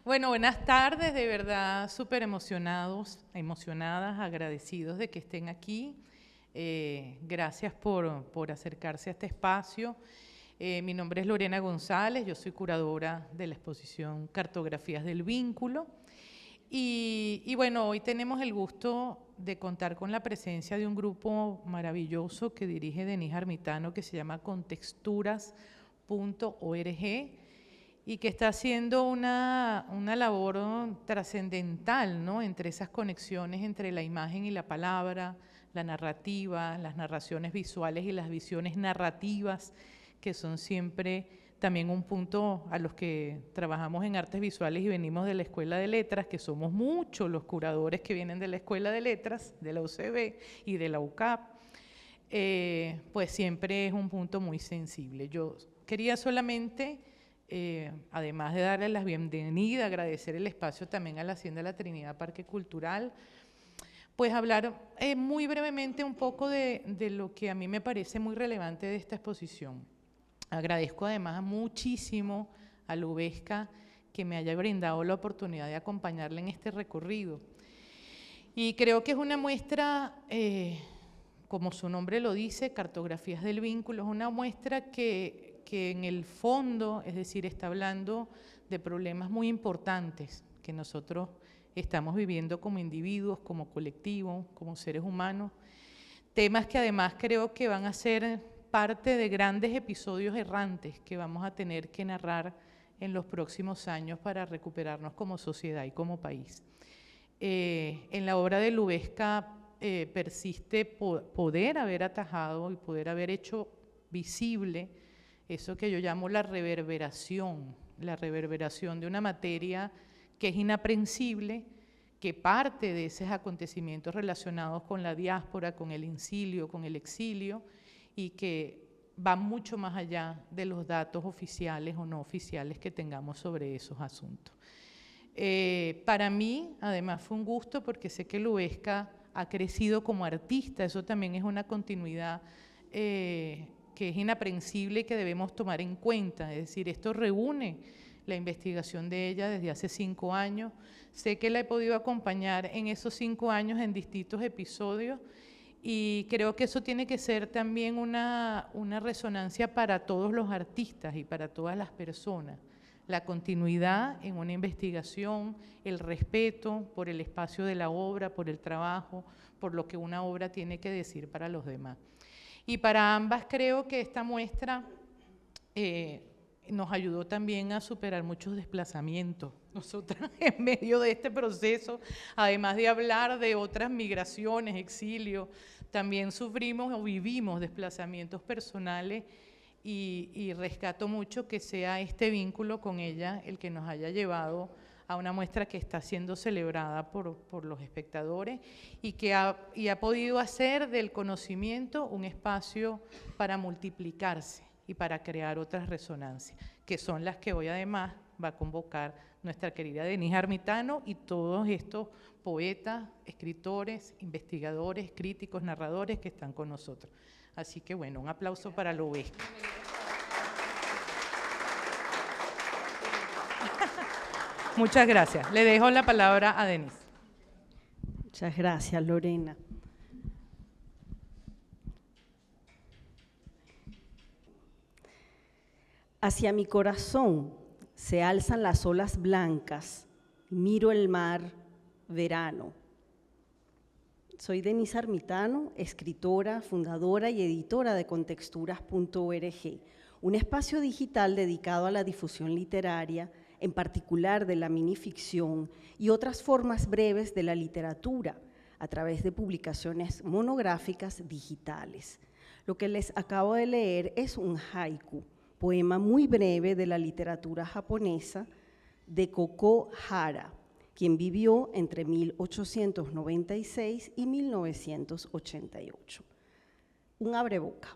Bueno, buenas tardes, de verdad súper emocionadas, agradecidos de que estén aquí. Gracias por acercarse a este espacio. Mi nombre es Lorena González, yo soy curadora de la exposición Cartografías del Vínculo. Y bueno, hoy tenemos el gusto de contar con la presencia de un grupo maravilloso que dirige Denise Armitano, que se llama Contexturas.org, y que está haciendo una labor trascendental, ¿no?, entre esas conexiones entre la imagen y la palabra, la narrativa, las narraciones visuales y las visiones narrativas, que son siempre también un punto a los que trabajamos en artes visuales y venimos de la Escuela de Letras, que somos muchos los curadores que vienen de la Escuela de Letras, de la UCB y de la UCAP, pues siempre es un punto muy sensible. Yo quería solamente, además de darle la bienvenida, agradecer el espacio también a la Hacienda La Trinidad Parque Cultural, pues hablar muy brevemente un poco de lo que a mí me parece muy relevante de esta exposición. Agradezco además muchísimo a Lubezka que me haya brindado la oportunidad de acompañarle en este recorrido. Y creo que es una muestra, como su nombre lo dice, Cartografías del Vínculo, es una muestra que en el fondo, es decir, está hablando de problemas muy importantes que nosotros estamos viviendo como individuos, como colectivos, como seres humanos, temas que además creo que van a ser parte de grandes episodios errantes que vamos a tener que narrar en los próximos años para recuperarnos como sociedad y como país. En la obra de Lubezka persiste poder haber atajado y poder haber hecho visible eso que yo llamo la reverberación de una materia que es inaprensible, que parte de esos acontecimientos relacionados con la diáspora, con el incilio, con el exilio, y que va mucho más allá de los datos oficiales o no oficiales que tengamos sobre esos asuntos. Para mí, además, fue un gusto porque sé que Lubezka ha crecido como artista, eso también es una continuidad que es inaprensible y que debemos tomar en cuenta, es decir, esto reúne la investigación de ella desde hace 5 años, sé que la he podido acompañar en esos 5 años en distintos episodios, y creo que eso tiene que ser también una resonancia para todos los artistas y para todas las personas. La continuidad en una investigación, el respeto por el espacio de la obra, por el trabajo, por lo que una obra tiene que decir para los demás. Y para ambas creo que esta muestra nos ayudó también a superar muchos desplazamientos. Nosotras en medio de este proceso, además de hablar de otras migraciones, exilio, también sufrimos o vivimos desplazamientos personales y rescato mucho que sea este vínculo con ella el que nos haya llevado a una muestra que está siendo celebrada por los espectadores y que ha podido hacer del conocimiento un espacio para multiplicarse y para crear otras resonancias, que son las que hoy además va a convocar nuestra querida Denise Armitano y todos estos poetas, escritores, investigadores, críticos, narradores que están con nosotros. Así que bueno, un aplauso para Lubezka. Muchas gracias. Le dejo la palabra a Denise. Muchas gracias, Lorena. Hacia mi corazón se alzan las olas blancas, miro el mar, verano. Soy Denise Armitano, escritora, fundadora y editora de Contexturas.org, un espacio digital dedicado a la difusión literaria, en particular de la minificción y otras formas breves de la literatura, a través de publicaciones monográficas digitales. Lo que les acabo de leer es un haiku, poema muy breve de la literatura japonesa de Koko Hara, quien vivió entre 1896 y 1988. Un abreboca.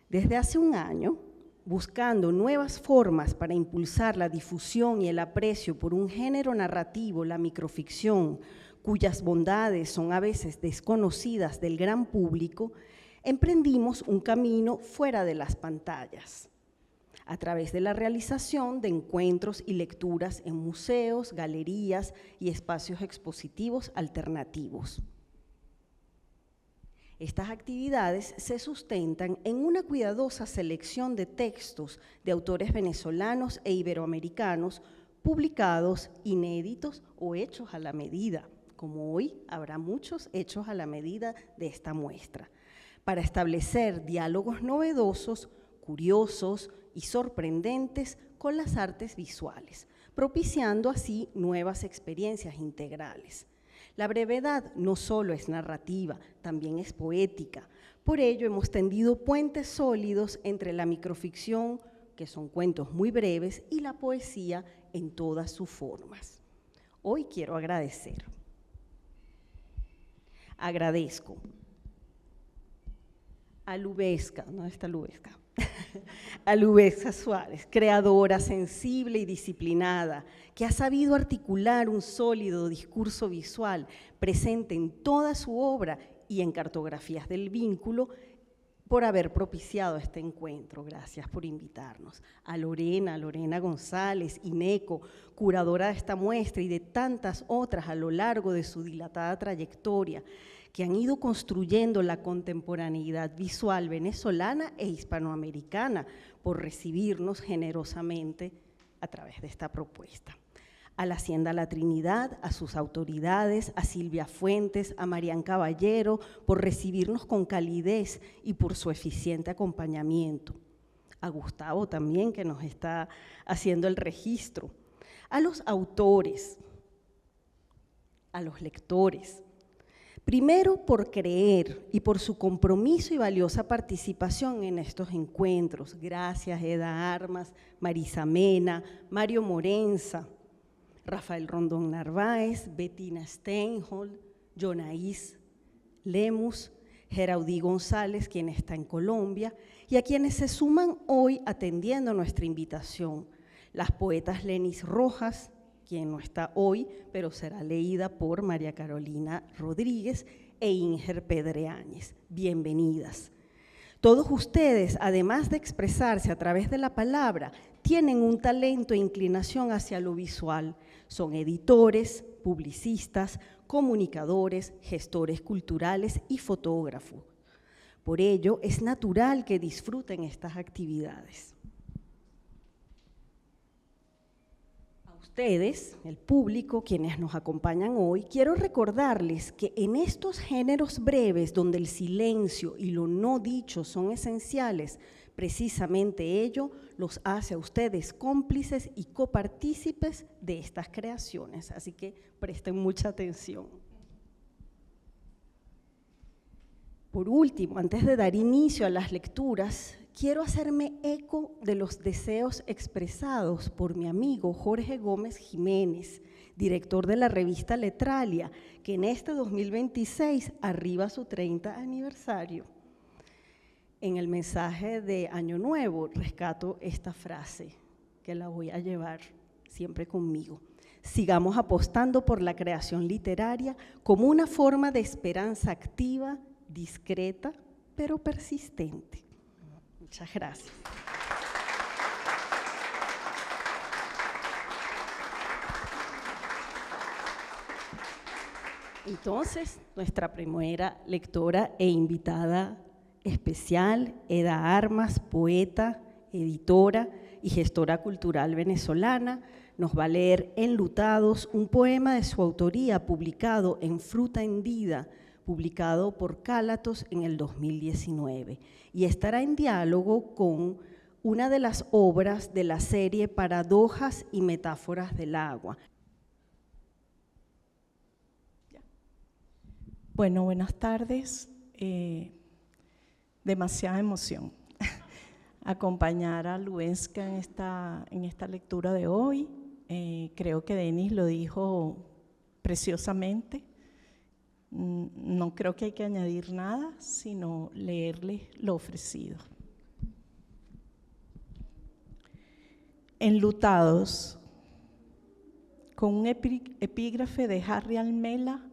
Desde hace un año, buscando nuevas formas para impulsar la difusión y el aprecio por un género narrativo, la microficción, cuyas bondades son a veces desconocidas del gran público, emprendimos un camino fuera de las pantallas. a través de la realización de encuentros y lecturas en museos, galerías y espacios expositivos alternativos. Estas actividades se sustentan en una cuidadosa selección de textos de autores venezolanos e iberoamericanos publicados, inéditos o hechos a la medida. Como hoy, habrá muchos hechos a la medida de esta muestra, para establecer diálogos novedosos, curiosos y sorprendentes con las artes visuales, propiciando así nuevas experiencias integrales. La brevedad no solo es narrativa, también es poética. Por ello hemos tendido puentes sólidos entre la microficción, que son cuentos muy breves, y la poesía en todas sus formas. Hoy quiero agradecer. Agradezco a Lubezka, ¿dónde está Lubezka? A Lubezka Suárez, creadora sensible y disciplinada, que ha sabido articular un sólido discurso visual presente en toda su obra y en Cartografías del Vínculo, por haber propiciado este encuentro. Gracias por invitarnos. A Lorena González, INECO, curadora de esta muestra y de tantas otras a lo largo de su dilatada trayectoria, que han ido construyendo la contemporaneidad visual venezolana e hispanoamericana, por recibirnos generosamente a través de esta propuesta. A la Hacienda La Trinidad, a sus autoridades, a Silvia Fuentes, a Marián Caballero, por recibirnos con calidez y por su eficiente acompañamiento. A Gustavo también, que nos está haciendo el registro. A los autores, a los lectores. Primero, por creer y por su compromiso y valiosa participación en estos encuentros. Gracias, Eda Armas, Marisa Mena, Mario Morenza, Rafael Rondón Narváez, Bettina Steinhold, Jonaís Lemus, Geraudí González, quien está en Colombia, y a quienes se suman hoy atendiendo nuestra invitación, las poetas Lenis Rojas, quien no está hoy, pero será leída por María Carolina Rodríguez, e Inger Pedreáñez. Bienvenidas. Todos ustedes, además de expresarse a través de la palabra, tienen un talento e inclinación hacia lo visual. Son editores, publicistas, comunicadores, gestores culturales y fotógrafos. Por ello, es natural que disfruten estas actividades. Ustedes, el público, quienes nos acompañan hoy, quiero recordarles que en estos géneros breves donde el silencio y lo no dicho son esenciales, precisamente ello los hace a ustedes cómplices y copartícipes de estas creaciones, así que presten mucha atención. Por último, antes de dar inicio a las lecturas, quiero hacerme eco de los deseos expresados por mi amigo Jorge Gómez Jiménez, director de la revista Letralia, que en este 2026 arriba su 30 aniversario. En el mensaje de Año Nuevo rescato esta frase, que la voy a llevar siempre conmigo. Sigamos apostando por la creación literaria como una forma de esperanza activa, discreta, pero persistente. Muchas gracias. Entonces, nuestra primera lectora e invitada especial, Eda Armas, poeta, editora y gestora cultural venezolana, nos va a leer Enlutados, un poema de su autoría publicado en Fruta Hendida, publicado por Cálatos en el 2019, y estará en diálogo con una de las obras de la serie Paradojas y Metáforas del Agua. Bueno, buenas tardes. Demasiada emoción acompañar a Lubezka en esta lectura de hoy. Creo que Denis lo dijo preciosamente. No creo que hay que añadir nada, sino leerles lo ofrecido. Enlutados, con un epígrafe de Harry Almela,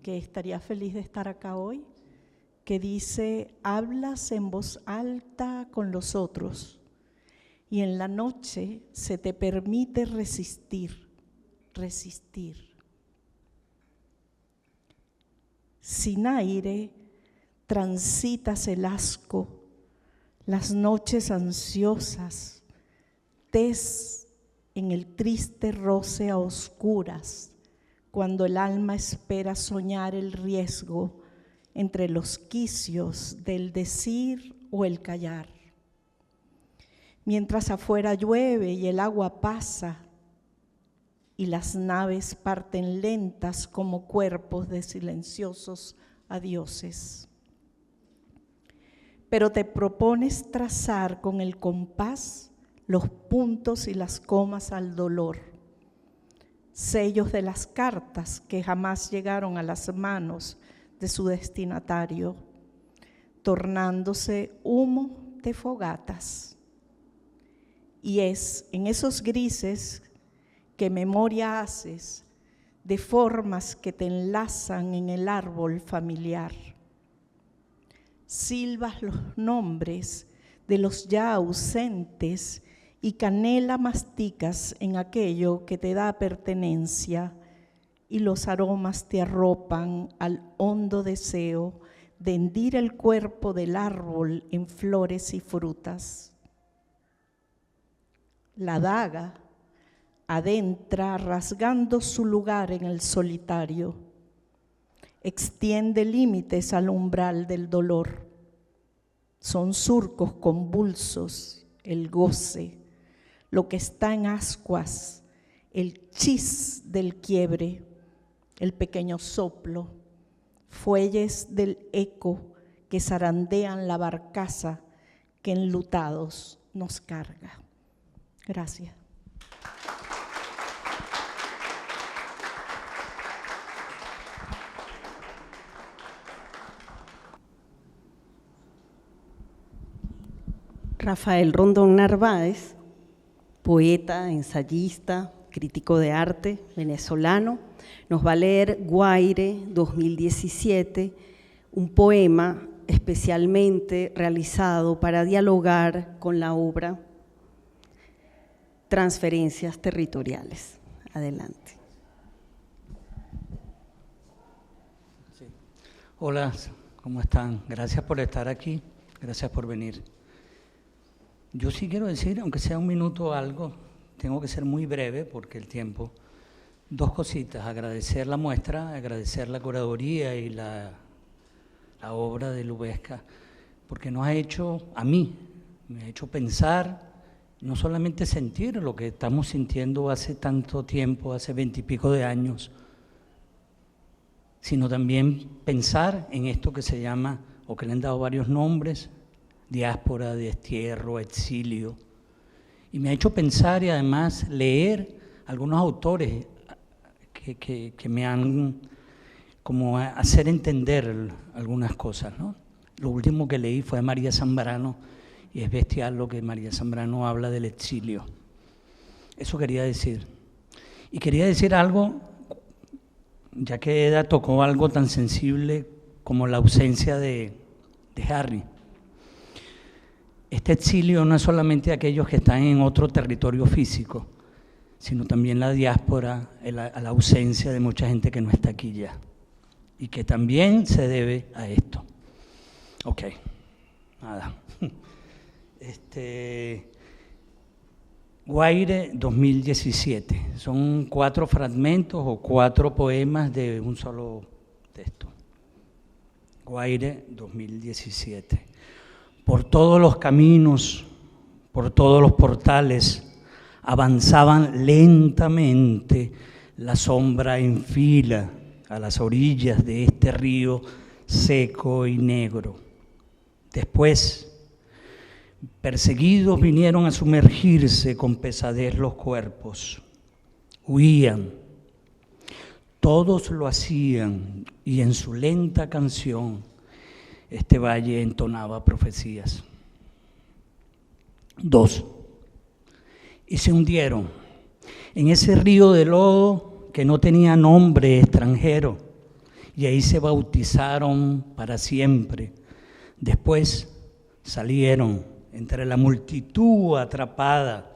que estaría feliz de estar acá hoy, que dice: hablas en voz alta con los otros, y en la noche se te permite resistir. Sin aire transitas el asco, las noches ansiosas, tes en el triste roce a oscuras, cuando el alma espera soñar el riesgo entre los quicios del decir o el callar. Mientras afuera llueve y el agua pasa y las naves parten lentas como cuerpos de silenciosos adioses. Pero te propones trazar con el compás los puntos y las comas al dolor, sellos de las cartas que jamás llegaron a las manos de su destinatario, tornándose humo de fogatas. Y es en esos grises que memoria haces de formas que te enlazan en el árbol familiar. Silbas los nombres de los ya ausentes y canela masticas en aquello que te da pertenencia, y los aromas te arropan al hondo deseo de hendir el cuerpo del árbol en flores y frutas. La daga adentra rasgando su lugar en el solitario, extiende límites al umbral del dolor. Son surcos convulsos, el goce, lo que está en ascuas, el chis del quiebre, el pequeño soplo, fuelles del eco que zarandean la barcaza que enlutados nos carga. Gracias. Rafael Rondón Narváez, poeta, ensayista, crítico de arte venezolano, nos va a leer Guaire 2017, un poema especialmente realizado para dialogar con la obra Transferencias Territoriales. Adelante. Sí. Hola, ¿cómo están? Gracias por estar aquí, gracias por venir. Yo sí quiero decir, aunque sea un minuto o algo, tengo que ser muy breve porque el tiempo, dos cositas: agradecer la muestra, agradecer la curaduría y la obra de Lubezka, porque nos ha hecho, a mí, me ha hecho pensar, no solamente sentir lo que estamos sintiendo hace tanto tiempo, hace 20 y pico de años, sino también pensar en esto que se llama, o que le han dado varios nombres, diáspora, destierro, exilio. Y me ha hecho pensar y además leer algunos autores que me han como hacer entender algunas cosas, ¿no? Lo último que leí fue a María Zambrano, y es bestial lo que María Zambrano habla del exilio. Eso quería decir. Y quería decir algo, ya que Eda tocó algo tan sensible como la ausencia de Harry. Este exilio no es solamente aquellos que están en otro territorio físico, sino también la diáspora, a la ausencia de mucha gente que no está aquí ya, y que también se debe a esto. Ok, nada. Guaire 2017, son 4 fragmentos o 4 poemas de un solo texto. Guaire 2017. Por todos los caminos, por todos los portales, avanzaban lentamente la sombra en fila a las orillas de este río seco y negro. Después, perseguidos, vinieron a sumergirse con pesadez los cuerpos. Huían. Todos lo hacían, y en su lenta canción este valle entonaba profecías. 2. Y se hundieron en ese río de lodo que no tenía nombre extranjero, y ahí se bautizaron para siempre. Después salieron entre la multitud atrapada,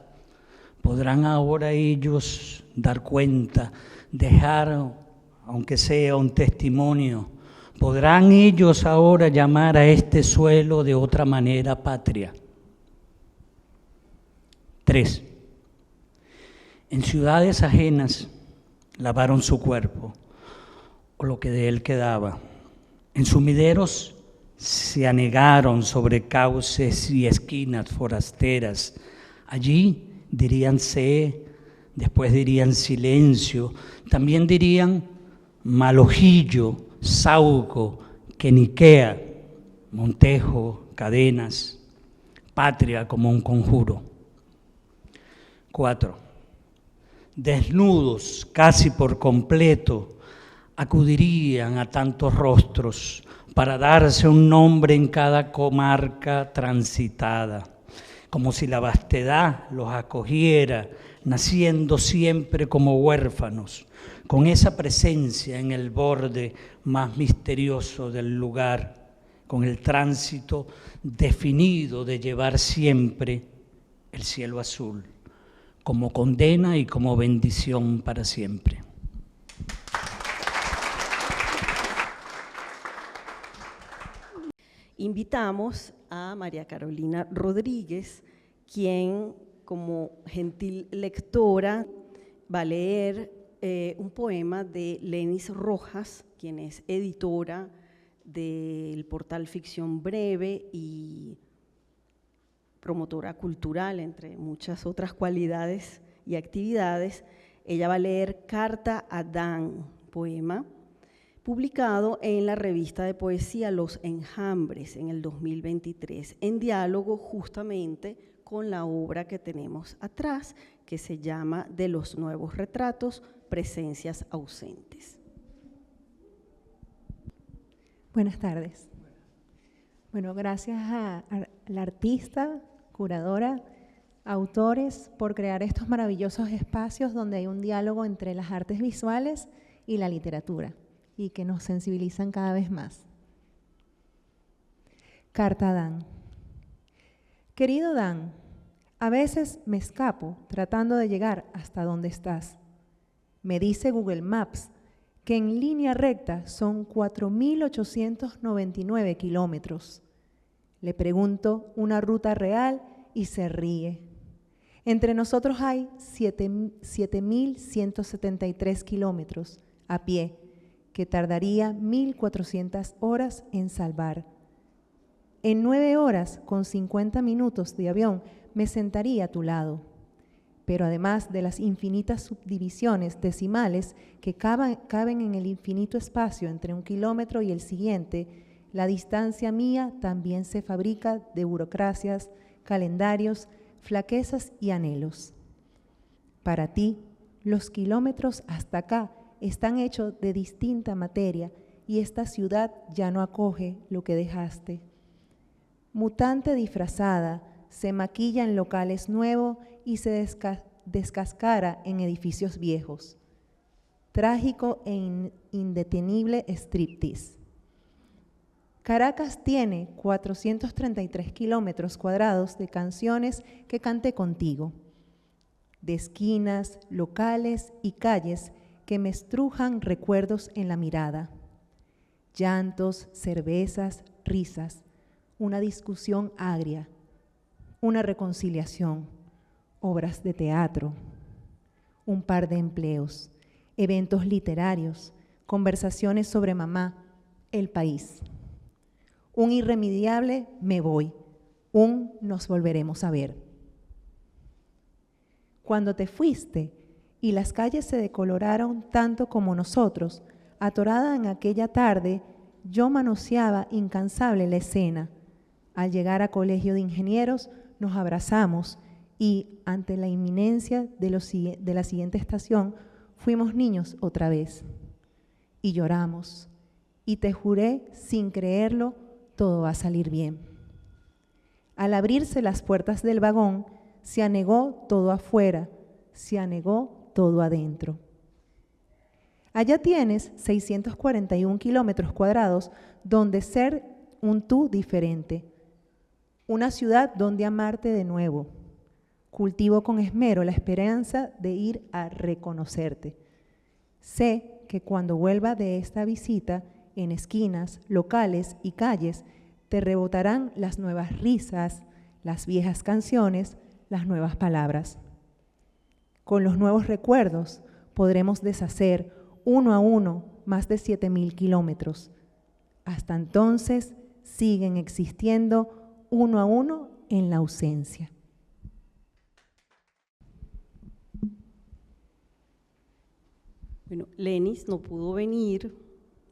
podrán ahora ellos dar cuenta, dejar, aunque sea un testimonio, podrán ellos ahora llamar a este suelo de otra manera patria. 3. En ciudades ajenas lavaron su cuerpo, o lo que de él quedaba. En sumideros se anegaron sobre cauces y esquinas forasteras. Allí dirían sé, después dirían silencio, también dirían malojillo, sauco, queniquea, montejo, cadenas, patria como un conjuro. 4. Desnudos casi por completo, acudirían a tantos rostros para darse un nombre en cada comarca transitada, como si la vastedad los acogiera, naciendo siempre como huérfanos, con esa presencia en el borde más misterioso del lugar, con el tránsito definido de llevar siempre el cielo azul, como condena y como bendición para siempre. Invitamos a María Carolina Rodríguez, quien como gentil lectora va a leer un poema de Lenis Rojas, quien es editora del portal Ficción Breve y promotora cultural, entre muchas otras cualidades y actividades. Ella va a leer Carta a Dan, poema, publicado en la revista de poesía Los Enjambres en el 2023, en diálogo justamente con la obra que tenemos atrás, que se llama De los nuevos retratos, presencias ausentes. Buenas tardes. Bueno, gracias a la artista, curadora, autores, por crear estos maravillosos espacios donde hay un diálogo entre las artes visuales y la literatura, y que nos sensibilizan cada vez más. Carta a Dan. Querido Dan, a veces me escapo tratando de llegar hasta donde estás. Me dice Google Maps que en línea recta son 4.899 kilómetros. Le pregunto una ruta real y se ríe. Entre nosotros hay 7.173 kilómetros a pie, que tardaría 1.400 horas en salvar. En 9 horas, con 50 minutos de avión, me sentaría a tu lado. Pero además de las infinitas subdivisiones decimales que caben en el infinito espacio entre un kilómetro y el siguiente, la distancia mía también se fabrica de burocracias, calendarios, flaquezas y anhelos. Para ti, los kilómetros hasta acá están hechos de distinta materia y esta ciudad ya no acoge lo que dejaste. Mutante disfrazada, se maquilla en locales nuevos y se descascara en edificios viejos. Trágico e indetenible striptease. Caracas tiene 433 kilómetros cuadrados de canciones que canté contigo, de esquinas, locales y calles que me estrujan recuerdos en la mirada. Llantos, cervezas, risas, una discusión agria, una reconciliación, obras de teatro, un par de empleos, eventos literarios, conversaciones sobre mamá, el país. Un irremediable me voy, un nos volveremos a ver. Cuando te fuiste y las calles se decoloraron tanto como nosotros, atorada en aquella tarde, yo manoseaba incansable la escena. Al llegar a Colegio de Ingenieros, nos abrazamos y, ante la inminencia de la siguiente estación, fuimos niños otra vez. Y lloramos. Y te juré, sin creerlo, todo va a salir bien. Al abrirse las puertas del vagón, se anegó todo afuera, se anegó todo adentro. Allá tienes 641 kilómetros cuadrados donde ser un tú diferente. una ciudad donde amarte de nuevo. Cultivo con esmero la esperanza de ir a reconocerte. Sé que cuando vuelva de esta visita, en esquinas, locales y calles, te rebotarán las nuevas risas, las viejas canciones, las nuevas palabras. Con los nuevos recuerdos podremos deshacer uno a uno más de 7.000 kilómetros. Hasta entonces siguen existiendo uno a uno en la ausencia. Bueno, Lenis no pudo venir,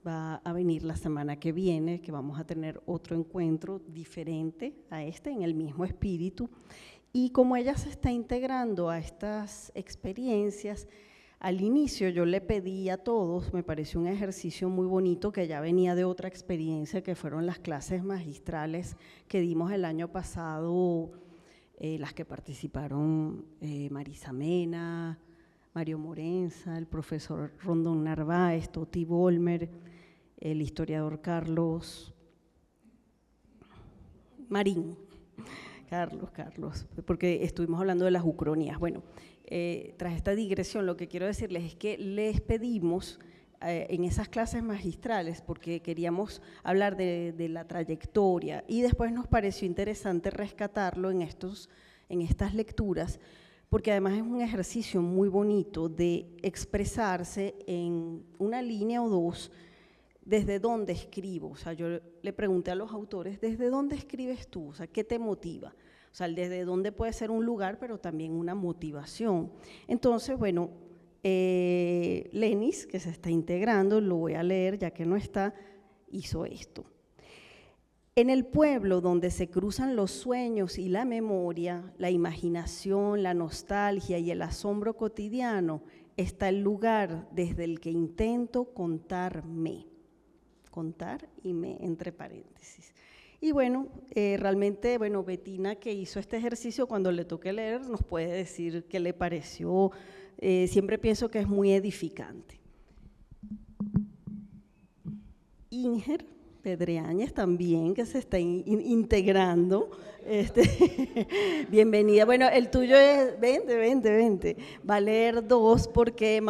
va a venir la semana que viene, que vamos a tener otro encuentro diferente a este, en el mismo espíritu. Y como ella se está integrando a estas experiencias, al inicio yo le pedí a todos, me pareció un ejercicio muy bonito que ya venía de otra experiencia, que fueron las clases magistrales que dimos el año pasado, las que participaron Marisa Mena, Mario Morenza, el profesor Rondón Narváez, Toti Volmer, el historiador Carlos Marín, Carlos, porque estuvimos hablando de las ucronías. Bueno, tras esta digresión, lo que quiero decirles es que les pedimos en esas clases magistrales, porque queríamos hablar de la trayectoria y después nos pareció interesante rescatarlo en estas lecturas, porque además es un ejercicio muy bonito de expresarse en una línea o dos desde dónde escribo. O sea, yo le pregunté a los autores, ¿desde dónde escribes tú? O sea, ¿qué te motiva? O sea, desde dónde puede ser un lugar, pero también una motivación. Entonces, bueno, Lenis, que se está integrando, lo voy a leer ya que no está, hizo esto. En el pueblo donde se cruzan los sueños y la memoria, la imaginación, la nostalgia y el asombro cotidiano, está el lugar desde el que intento contarme. Contar y me, entre paréntesis. Y bueno, realmente, bueno, Betina, que hizo este ejercicio, cuando le toque leer, nos puede decir qué le pareció. Siempre pienso que es muy edificante. Inger Pedreañez también, que se está integrando. Bienvenida. Bueno, el tuyo es, vente. Va a leer dos porque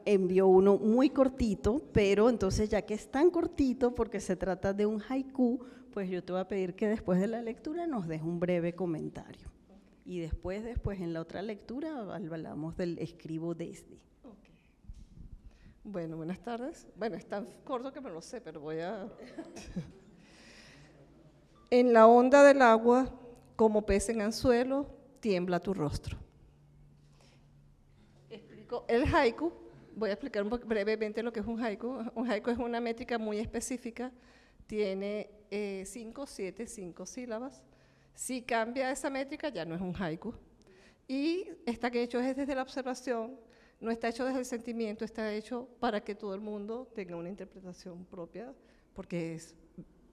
envió uno muy cortito, pero entonces ya que es tan cortito, porque se trata de un haiku, pues yo te voy a pedir que después de la lectura nos des un breve comentario. Y después en la otra lectura hablamos del escribo desde. Okay. Bueno, buenas tardes. Bueno, es tan corto que me lo sé, pero voy a… En la onda del agua, como pez en anzuelo, tiembla tu rostro. Explico el haiku. Voy a explicar brevemente lo que es un haiku. Un haiku es una métrica muy específica, tiene 5 sílabas. Si cambia esa métrica, ya no es un haiku. Y está hecho desde la observación, no está hecho desde el sentimiento, está hecho para que todo el mundo tenga una interpretación propia, porque es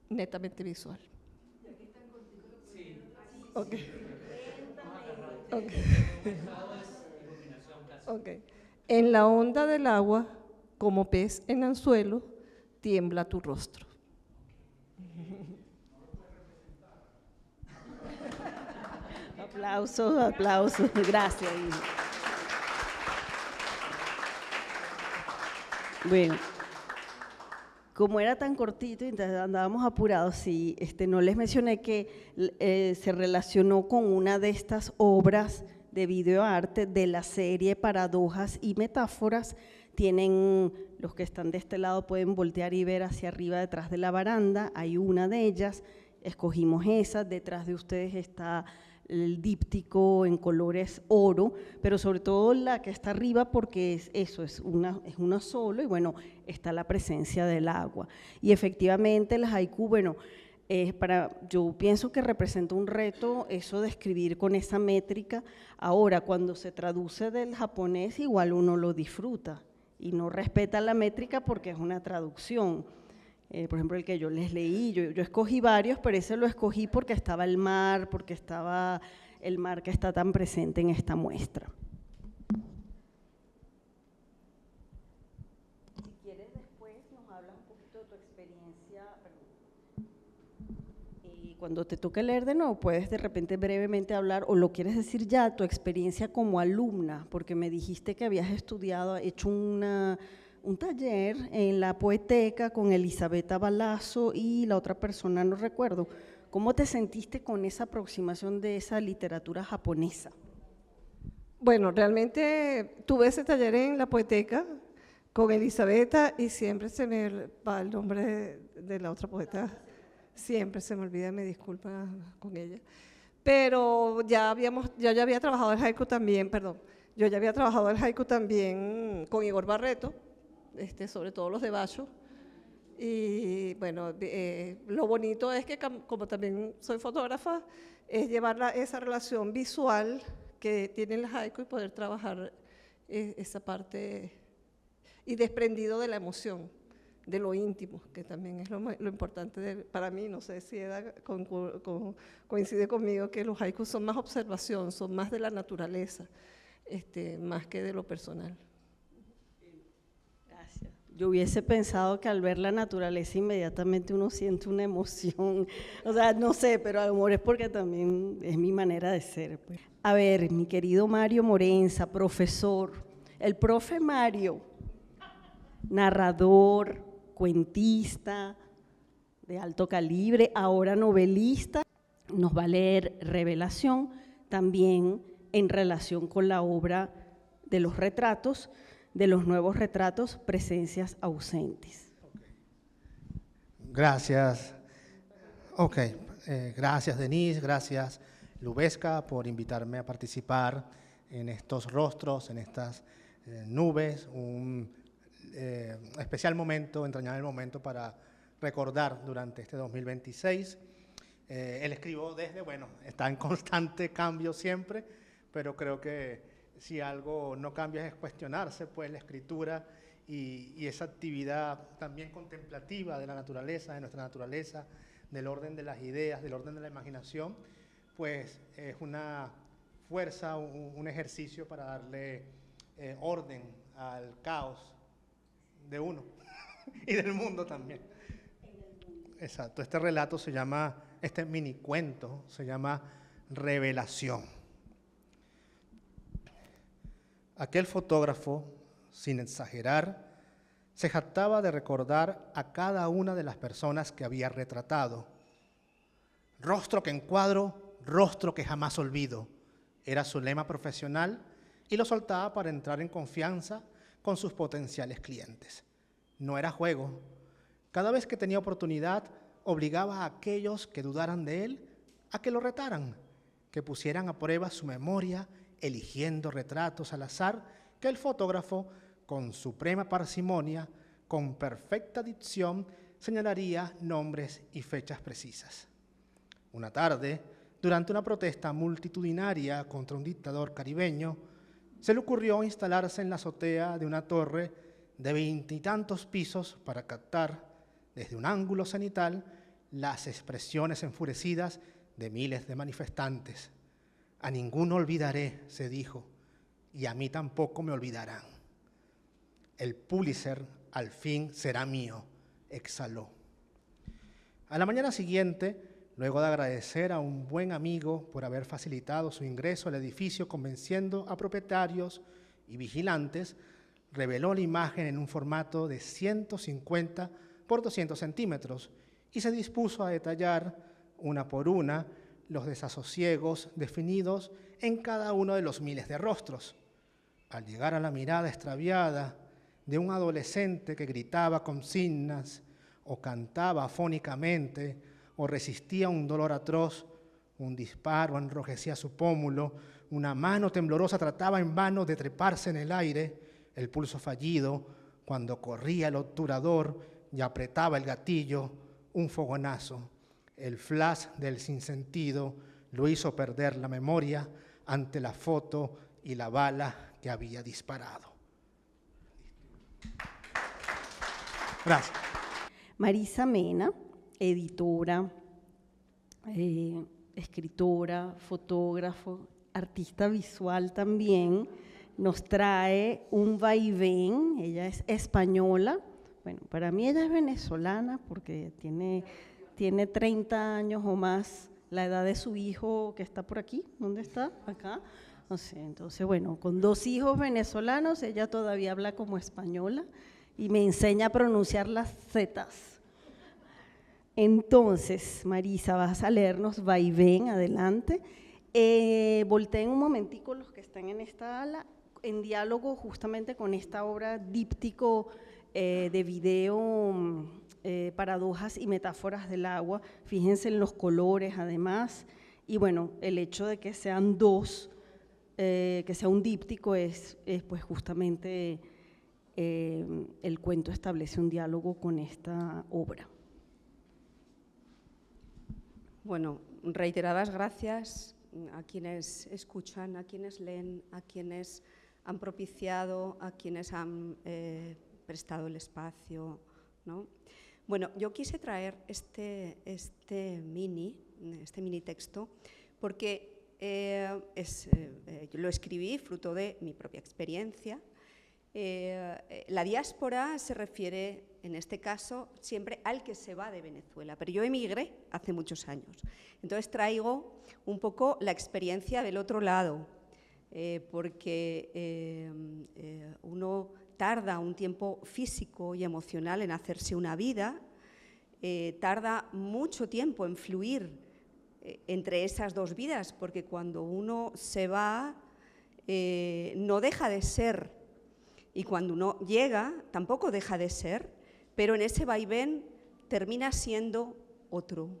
netamente visual. ¿Y aquí están contigo? Sí. Ok. En la onda del agua, como pez en anzuelo, tiembla tu rostro. Aplausos, gracias. Bueno, como era tan cortito y andábamos apurados, sí, no les mencioné que se relacionó con una de estas obras de videoarte de la serie Paradojas y Metáforas. Tienen, los que están de este lado pueden voltear y ver hacia arriba detrás de la baranda, hay una de ellas, escogimos esa, detrás de ustedes está el díptico en colores oro, pero sobre todo la que está arriba porque es una sola y bueno, está la presencia del agua. Y efectivamente el haiku, bueno, yo pienso que representa un reto eso de escribir con esa métrica. Ahora, cuando se traduce del japonés, igual uno lo disfruta y no respeta la métrica porque es una traducción. Por ejemplo, el que yo les leí, yo escogí varios, pero ese lo escogí porque estaba el mar, porque estaba el mar que está tan presente en esta muestra. Si quieres después nos hablas un poquito de tu experiencia cuando te toque leer de nuevo, puedes de repente brevemente hablar, o lo quieres decir ya, tu experiencia como alumna, porque me dijiste que habías estudiado, hecho un taller en la Poeteca con Elisabetta Balazo y la otra persona, no recuerdo. ¿Cómo te sentiste con esa aproximación de esa literatura japonesa? Bueno, realmente tuve ese taller en la Poeteca con Elisabetta y siempre se me va el nombre de la otra poeta, siempre se me olvida, me disculpa con ella. Pero yo ya había trabajado el haiku también, yo ya había trabajado el haiku también con Igor Barreto, sobre todo los de Basho. Y bueno, lo bonito es que como también soy fotógrafa, es llevar esa relación visual que tiene el haiku y poder trabajar esa parte y desprendido de la emoción, de lo íntimo, que también es lo importante para mí. No sé si Eda coincide conmigo que los haikus son más observación, son más de la naturaleza, más que de lo personal. Gracias. Yo hubiese pensado que al ver la naturaleza inmediatamente uno siente una emoción, o sea, no sé, pero a lo mejor es porque también es mi manera de ser, pues. A ver, mi querido Mario Morenza, profesor, el profe Mario, narrador, cuentista de alto calibre, ahora novelista, nos va a leer Revelación, también en relación con la obra de los retratos, de los nuevos retratos, Presencias ausentes. Gracias. Ok, gracias Denise, gracias Lubezka por invitarme a participar en estos rostros, en estas nubes, un especial momento, entrañable momento para recordar durante este 2026. El escribo desde, bueno, está en constante cambio siempre, pero creo que si algo no cambia es cuestionarse, pues la escritura y esa actividad también contemplativa de la naturaleza, de nuestra naturaleza, del orden de las ideas, del orden de la imaginación, pues es una fuerza, un ejercicio para darle orden al caos de uno y del mundo también. Exacto, este relato se llama, este mini cuento se llama Revelación. Aquel fotógrafo, sin exagerar, se jactaba de recordar a cada una de las personas que había retratado. Rostro que encuadro, rostro que jamás olvido, era su lema profesional y lo soltaba para entrar en confianza con sus potenciales clientes. No era juego. Cada vez que tenía oportunidad, obligaba a aquellos que dudaran de él a que lo retaran, que pusieran a prueba su memoria, eligiendo retratos al azar que el fotógrafo, con suprema parsimonia, con perfecta dicción, señalaría nombres y fechas precisas. Una tarde, durante una protesta multitudinaria contra un dictador caribeño, se le ocurrió instalarse en la azotea de una torre de 20 y tantos pisos para captar, desde un ángulo cenital, las expresiones enfurecidas de miles de manifestantes. A ninguno olvidaré, se dijo, y a mí tampoco me olvidarán. El Pulitzer al fin será mío, exhaló. A la mañana siguiente, luego de agradecer a un buen amigo por haber facilitado su ingreso al edificio convenciendo a propietarios y vigilantes, reveló la imagen en un formato de 150 por 200 centímetros y se dispuso a detallar, una por una, los desasosiegos definidos en cada uno de los miles de rostros. Al llegar a la mirada extraviada de un adolescente que gritaba consignas o cantaba afónicamente o resistía un dolor atroz, un disparo enrojecía su pómulo, una mano temblorosa trataba en vano de treparse en el aire, el pulso fallido, cuando corría el obturador y apretaba el gatillo, un fogonazo. El flash del sinsentido lo hizo perder la memoria ante la foto y la bala que había disparado. Gracias. Marisa Mena, editora, escritora, fotógrafo, artista visual también, nos trae un vaivén. Ella es española, bueno, para mí ella es venezolana porque tiene tiene 30 años o más, la edad de su hijo que está por aquí. ¿Dónde está? Acá. No sé, entonces, bueno, con 2 hijos venezolanos, ella todavía habla como española y me enseña a pronunciar las zetas. Entonces, Marisa, vas a leernos Vaivén, adelante. Volteen un momentico los que están en esta ala, en diálogo justamente con esta obra díptico de video, Paradojas y metáforas del agua. Fíjense en los colores además, y bueno, el hecho de que sean 2, que sea un díptico es pues justamente el cuento establece un diálogo con esta obra. Bueno, reiteradas gracias a quienes escuchan, a quienes leen, a quienes han propiciado, a quienes han prestado el espacio, ¿no? Bueno, yo quise traer este mini texto porque lo escribí fruto de mi propia experiencia. La diáspora se refiere, en este caso, siempre al que se va de Venezuela, pero yo emigré hace muchos años. Entonces traigo un poco la experiencia del otro lado, porque uno tarda un tiempo físico y emocional en hacerse una vida, tarda mucho tiempo en fluir entre esas 2 vidas, porque cuando uno se va no deja de ser, y cuando uno llega tampoco deja de ser, pero en ese vaivén termina siendo otro,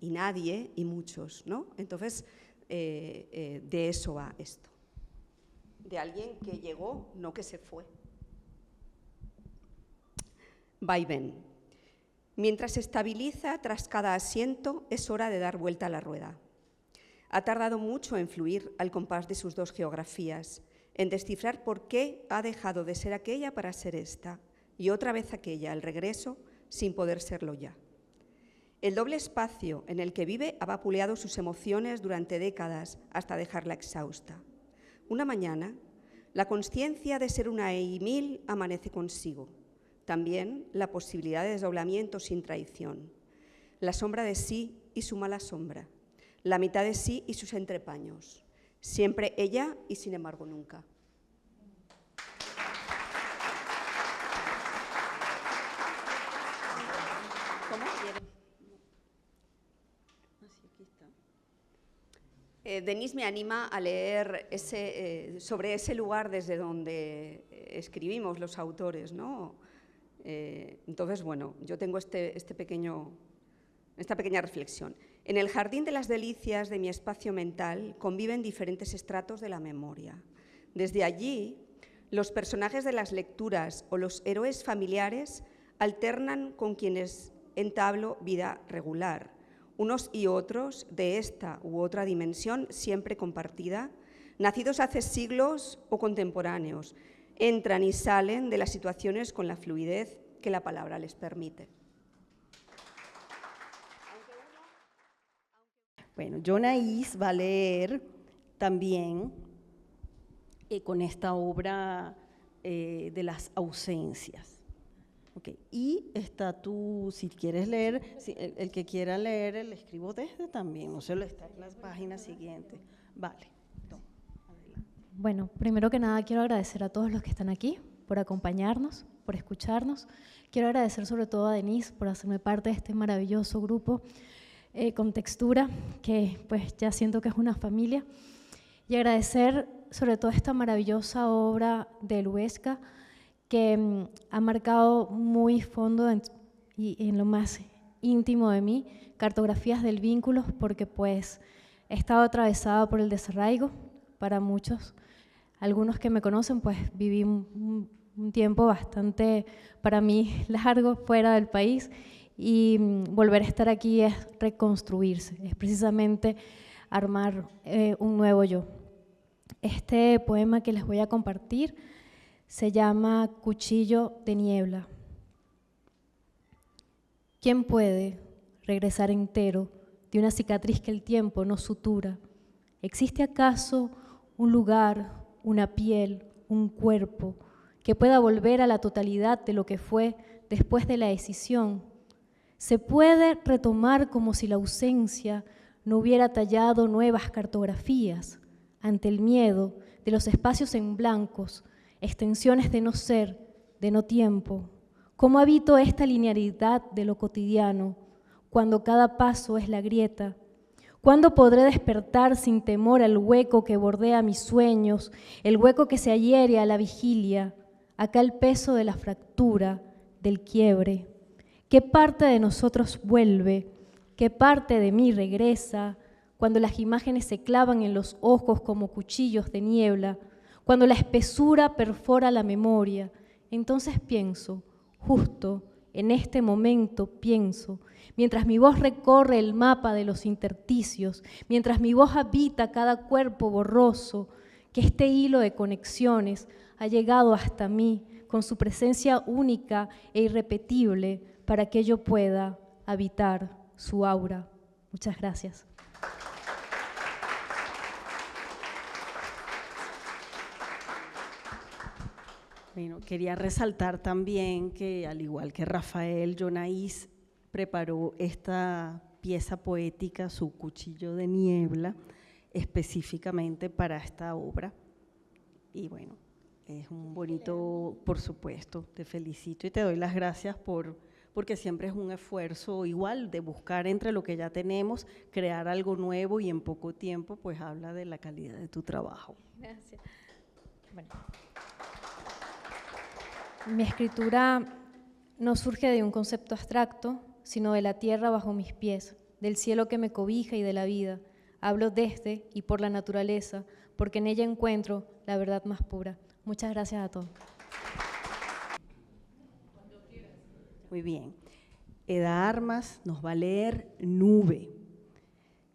y nadie y muchos, ¿no? Entonces, de eso va esto, de alguien que llegó, no que se fue. Vaivén. Mientras se estabiliza tras cada asiento, es hora de dar vuelta a la rueda. Ha tardado mucho en fluir al compás de sus 2 geografías, en descifrar por qué ha dejado de ser aquella para ser esta, y otra vez aquella, al regreso, sin poder serlo ya. El doble espacio en el que vive ha vapuleado sus emociones durante décadas hasta dejarla exhausta. Una mañana, la consciencia de ser una E1000 amanece consigo. También la posibilidad de desdoblamiento sin traición. La sombra de sí y su mala sombra. La mitad de sí y sus entrepaños. Siempre ella y sin embargo nunca. ¿Cómo? Denise me anima a leer sobre ese lugar desde donde escribimos los autores, ¿no? Entonces, bueno, yo tengo esta pequeña reflexión. En el jardín de las delicias de mi espacio mental conviven diferentes estratos de la memoria. Desde allí, los personajes de las lecturas o los héroes familiares alternan con quienes entablo vida regular, unos y otros de esta u otra dimensión siempre compartida, nacidos hace siglos o contemporáneos, entran y salen de las situaciones con la fluidez que la palabra les permite. Bueno, Jonaís va a leer también con esta obra de las ausencias. Okay. Y está tú, si quieres leer, el que quiera leer, el escribo desde también, no se lo está en las páginas siguientes. Vale. Bueno, primero que nada quiero agradecer a todos los que están aquí por acompañarnos, por escucharnos. Quiero agradecer sobre todo a Denise por hacerme parte de este maravilloso grupo con textura, que pues ya siento que es una familia. Y agradecer sobre todo esta maravillosa obra de Luesca, que ha marcado muy fondo y en lo más íntimo de mí, Cartografías del Vínculo, porque pues he estado atravesada por el desarraigo. Para muchos, algunos que me conocen, pues viví un tiempo bastante, para mí, largo fuera del país, y volver a estar aquí es reconstruirse, es precisamente armar un nuevo yo. Este poema que les voy a compartir se llama Cuchillo de niebla. ¿Quién puede regresar entero de una cicatriz que el tiempo no sutura? ¿Existe acaso un lugar, una piel, un cuerpo que pueda volver a la totalidad de lo que fue después de la decisión? Se puede retomar como si la ausencia no hubiera tallado nuevas cartografías ante el miedo de los espacios en blancos, extensiones de no ser, de no tiempo. ¿Cómo habito esta linealidad de lo cotidiano cuando cada paso es la grieta? ¿Cuándo podré despertar sin temor al hueco que bordea mis sueños, el hueco que se adhiere a la vigilia, acá el peso de la fractura, del quiebre? ¿Qué parte de nosotros vuelve? ¿Qué parte de mí regresa cuando las imágenes se clavan en los ojos como cuchillos de niebla, cuando la espesura perfora la memoria? Entonces pienso, justo en este momento pienso, mientras mi voz recorre el mapa de los intersticios, mientras mi voz habita cada cuerpo borroso, que este hilo de conexiones ha llegado hasta mí con su presencia única e irrepetible para que yo pueda habitar su aura. Muchas gracias. Bueno, quería resaltar también que, al igual que Rafael, Jonaís preparó esta pieza poética, Su cuchillo de niebla, específicamente para esta obra. Y bueno, es un bonito, por supuesto, te felicito y te doy las gracias porque siempre es un esfuerzo igual de buscar entre lo que ya tenemos, crear algo nuevo y en poco tiempo, pues habla de la calidad de tu trabajo. Gracias. Bueno. Mi escritura no surge de un concepto abstracto, sino de la tierra bajo mis pies, del cielo que me cobija y de la vida. Hablo desde y por la naturaleza, porque en ella encuentro la verdad más pura. Muchas gracias a todos. Muy bien. Eda Armas nos va a leer Nube,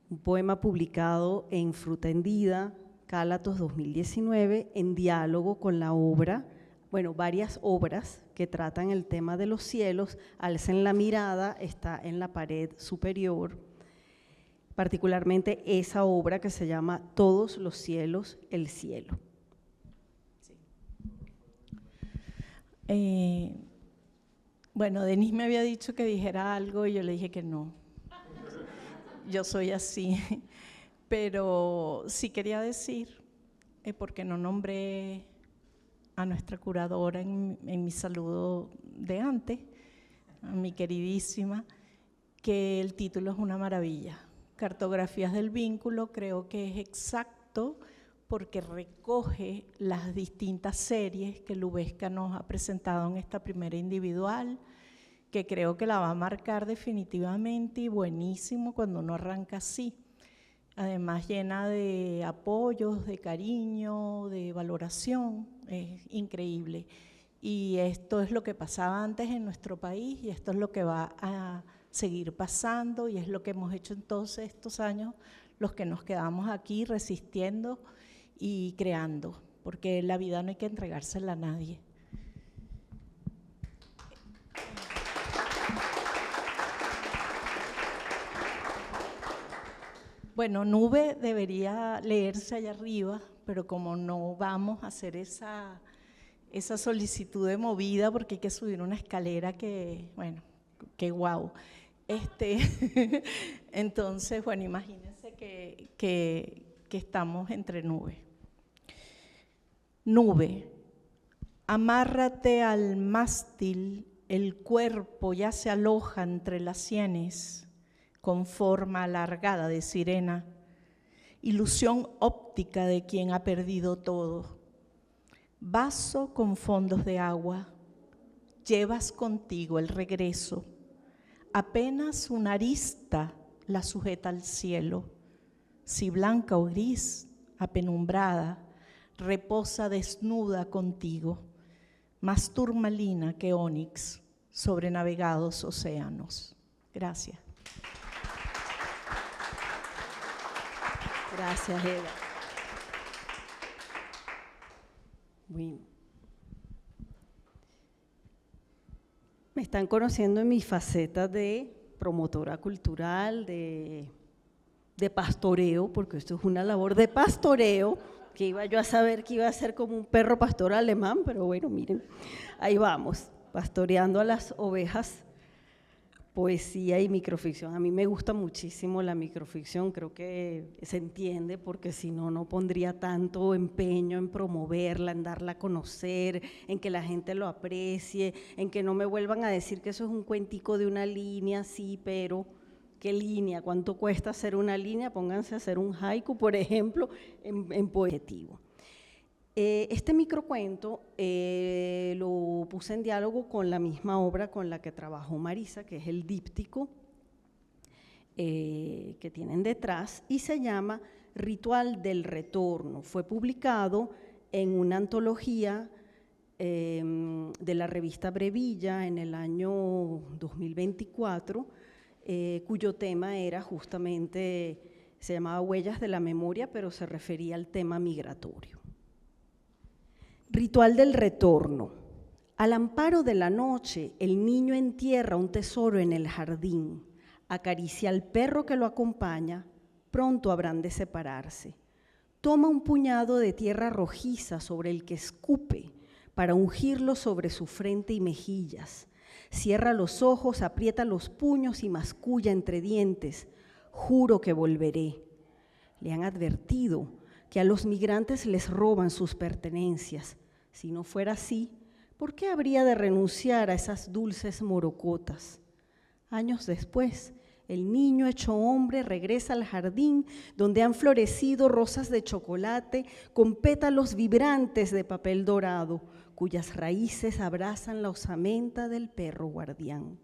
un poema publicado en Fruta Hendida, Cálatos 2019, en diálogo con la obra, varias obras que tratan el tema de los cielos. Alcen la mirada, está en la pared superior, particularmente esa obra que se llama Todos los cielos, el cielo. Sí. Denise me había dicho que dijera algo y yo le dije que no. Yo soy así, pero sí quería decir, porque no nombré a nuestra curadora en mi saludo de antes, a mi queridísima, que el título es una maravilla. Cartografías del vínculo creo que es exacto porque recoge las distintas series que Lubezka nos ha presentado en esta primera individual, que creo que la va a marcar definitivamente y buenísimo cuando uno arranca así. Además llena de apoyos, de cariño, de valoración, es increíble. Y esto es lo que pasaba antes en nuestro país y esto es lo que va a seguir pasando y es lo que hemos hecho en todos estos años, los que nos quedamos aquí resistiendo y creando, porque la vida no hay que entregársela a nadie. Bueno, Nube debería leerse allá arriba, pero como no vamos a hacer esa solicitud de movida, porque hay que subir una escalera que guau. Entonces, imagínense que estamos entre nubes. Nube, amárrate al mástil, el cuerpo ya se aloja entre las sienes, con forma alargada de sirena, ilusión óptica de quien ha perdido todo. Vaso con fondos de agua, llevas contigo el regreso, apenas una arista la sujeta al cielo, si blanca o gris, apenumbrada, reposa desnuda contigo, más turmalina que ónix sobre navegados océanos. Gracias. Gracias, Eda. Bueno. Me están conociendo en mi faceta de promotora cultural, de pastoreo, porque esto es una labor de pastoreo, que iba yo a saber que iba a ser como un perro pastor alemán, pero bueno, miren, ahí vamos, pastoreando a las ovejas poesía y microficción. A mí me gusta muchísimo la microficción, creo que se entiende, porque si no, no pondría tanto empeño en promoverla, en darla a conocer, en que la gente lo aprecie, en que no me vuelvan a decir que eso es un cuentico de una línea, sí, pero ¿qué línea? ¿Cuánto cuesta hacer una línea? Pónganse a hacer un haiku, por ejemplo, en poetivo. Este microcuento lo puse en diálogo con la misma obra con la que trabajó Marisa, que es el díptico que tienen detrás, y se llama Ritual del Retorno. Fue publicado en una antología de la revista Brevilla en el año 2024, cuyo tema era justamente, se llamaba Huellas de la Memoria, pero se refería al tema migratorio. Ritual del retorno. Al amparo de la noche, el niño entierra un tesoro en el jardín, acaricia al perro que lo acompaña, pronto habrán de separarse. Toma un puñado de tierra rojiza sobre el que escupe para ungirlo sobre su frente y mejillas. Cierra los ojos, aprieta los puños y masculla entre dientes. Juro que volveré. Le han advertido que a los migrantes les roban sus pertenencias. Si no fuera así, ¿por qué habría de renunciar a esas dulces morocotas? Años después, el niño hecho hombre regresa al jardín donde han florecido rosas de chocolate con pétalos vibrantes de papel dorado, cuyas raíces abrazan la osamenta del perro guardián.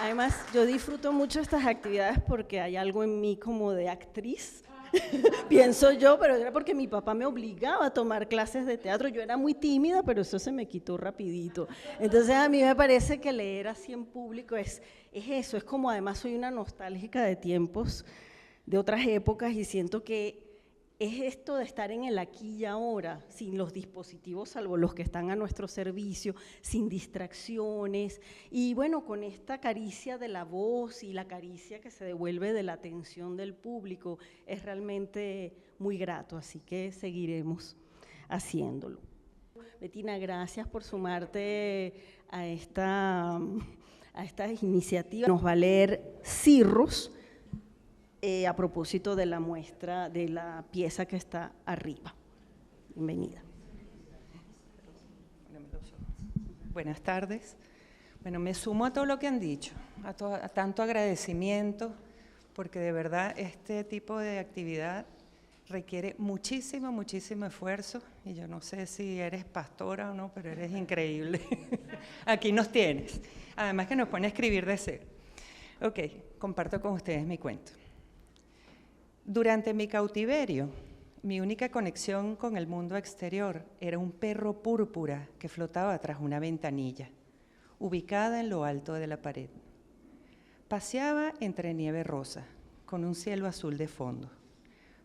Además, yo disfruto mucho estas actividades porque hay algo en mí como de actriz, pienso yo, pero era porque mi papá me obligaba a tomar clases de teatro. Yo era muy tímida, pero eso se me quitó rapidito. Entonces, a mí me parece que leer así en público es eso, es como, además soy una nostálgica de tiempos, de otras épocas, y siento que es esto de estar en el aquí y ahora, sin los dispositivos, salvo los que están a nuestro servicio, sin distracciones, y bueno, con esta caricia de la voz y la caricia que se devuelve de la atención del público, es realmente muy grato, así que seguiremos haciéndolo. Betina, gracias por sumarte a esta iniciativa. Nos va a leer Cirrus, a propósito de la muestra, de la pieza que está arriba. Bienvenida. Buenas tardes. Bueno, me sumo a todo lo que han dicho, a tanto agradecimiento, porque de verdad este tipo de actividad requiere muchísimo, muchísimo esfuerzo, y yo no sé si eres pastora o no, pero eres increíble. Aquí nos tienes. Además que nos pone a escribir de cero. Ok, comparto con ustedes mi cuento. Durante mi cautiverio, mi única conexión con el mundo exterior era un perro púrpura que flotaba tras una ventanilla, ubicada en lo alto de la pared. Paseaba entre nieve rosa, con un cielo azul de fondo.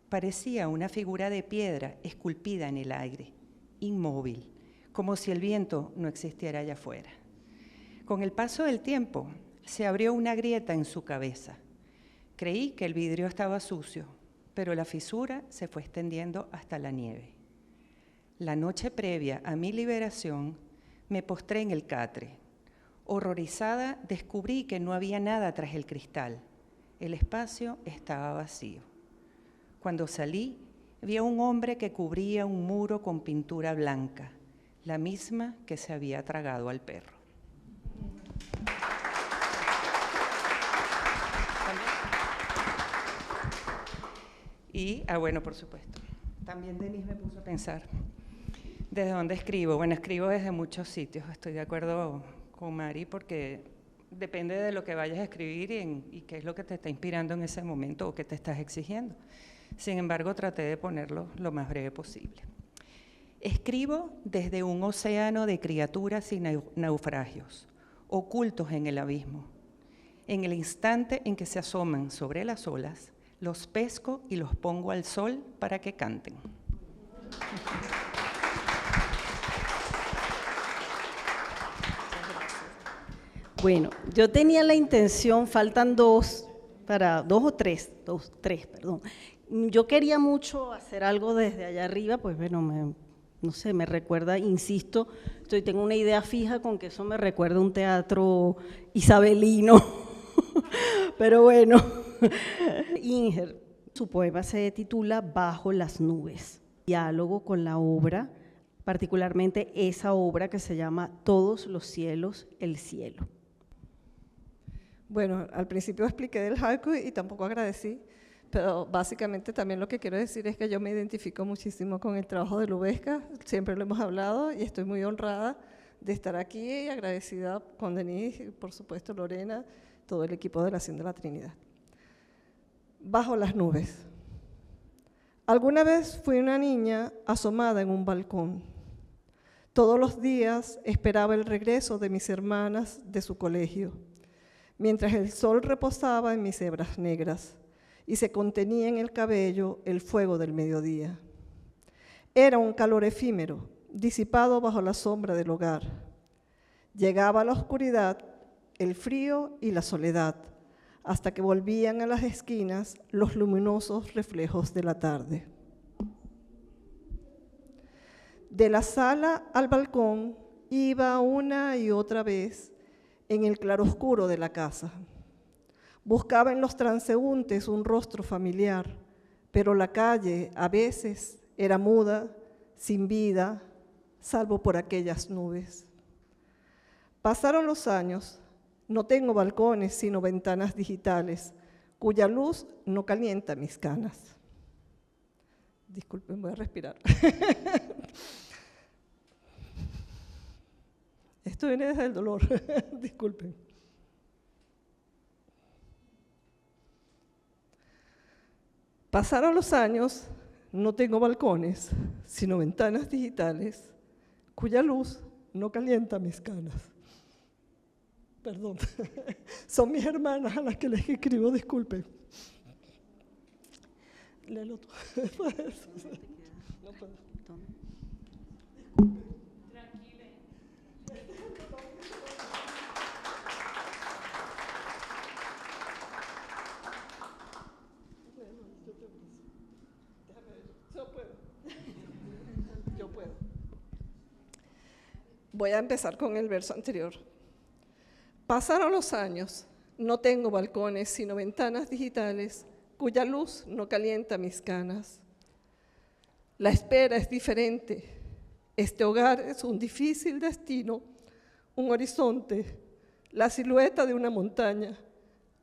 Parecía una figura de piedra esculpida en el aire, inmóvil, como si el viento no existiera allá afuera. Con el paso del tiempo, se abrió una grieta en su cabeza. Creí que el vidrio estaba sucio, pero la fisura se fue extendiendo hasta la nieve. La noche previa a mi liberación, me postré en el catre. Horrorizada, descubrí que no había nada tras el cristal. El espacio estaba vacío. Cuando salí, vi a un hombre que cubría un muro con pintura blanca, la misma que se había tragado al perro. Y, bueno, por supuesto, también Denise me puso a pensar, ¿desde dónde escribo? Bueno, escribo desde muchos sitios, estoy de acuerdo con Mari, porque depende de lo que vayas a escribir y qué es lo que te está inspirando en ese momento o qué te estás exigiendo. Sin embargo, traté de ponerlo lo más breve posible. Escribo desde un océano de criaturas y naufragios, ocultos en el abismo. En el instante en que se asoman sobre las olas, los pesco y los pongo al sol para que canten. Bueno, yo tenía la intención, faltan tres, Yo quería mucho hacer algo desde allá arriba, pues bueno, no sé, me recuerda, insisto, tengo una idea fija con que eso me recuerda a un teatro isabelino, pero bueno. Inger, su poema se titula Bajo las nubes, diálogo con la obra, particularmente esa obra que se llama Todos los cielos, el cielo. Bueno, al principio expliqué del haiku y tampoco agradecí, pero básicamente también lo que quiero decir es que yo me identifico muchísimo con el trabajo de Lubezka, siempre lo hemos hablado y estoy muy honrada de estar aquí y agradecida con Denise y por supuesto Lorena, todo el equipo de la Hacienda de la Trinidad. Bajo las nubes. Alguna vez fui una niña asomada en un balcón. Todos los días esperaba el regreso de mis hermanas de su colegio, mientras el sol reposaba en mis hebras negras y se contenía en el cabello el fuego del mediodía. Era un calor efímero, disipado bajo la sombra del hogar. Llegaba la oscuridad, el frío y la soledad, hasta que volvían a las esquinas los luminosos reflejos de la tarde. De la sala al balcón iba una y otra vez en el claroscuro de la casa. Buscaba en los transeúntes un rostro familiar, pero la calle a veces era muda, sin vida, salvo por aquellas nubes. Pasaron los años, no tengo balcones sino ventanas digitales, cuya luz no calienta mis canas. Disculpen, voy a respirar. Esto viene desde el dolor, disculpen. Pasaron los años, no tengo balcones, sino ventanas digitales, cuya luz no calienta mis canas. Perdón, son mis hermanas a las que les escribo, disculpen. Léelo tú. No puedo. Yo puedo. Voy a empezar con el verso anterior. Pasaron los años, no tengo balcones sino ventanas digitales, cuya luz no calienta mis canas. La espera es diferente. Este hogar es un difícil destino, un horizonte, la silueta de una montaña,